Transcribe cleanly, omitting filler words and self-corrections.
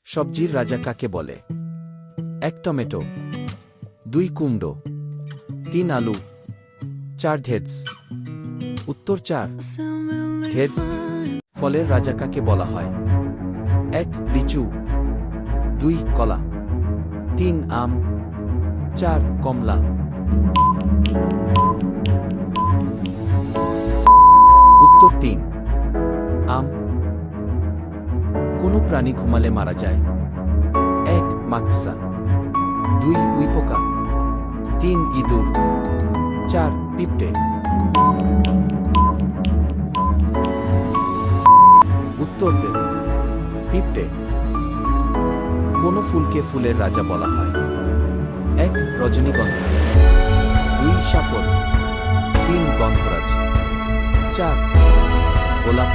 সবজির রাজা কাকে বলে? 1 টমেটো, 2 কুমড়ো, 3 আলু, 4 ঢেঁড়স। উত্তর 4 ঢেঁড়স। ফলের রাজা কাকে বলা হয়? 1 লিচু, 2 কলা, 3 আম, 4 কমলা। উত্তর 3 আম। কোন প্রাণী ঘুমালে মারা যায়? 1 মাকড়সা, 2 উইপোকা, 3 ইঁদুর, 4 পিঁপড়ে। উত্তর পিঁপড়ে। কোন ফুলকে ফুলের রাজা বলা হয়? 1 রজনীগন্ধা, 2 শাপল, 3 গন্ধরাজ, 4 গোলাপ।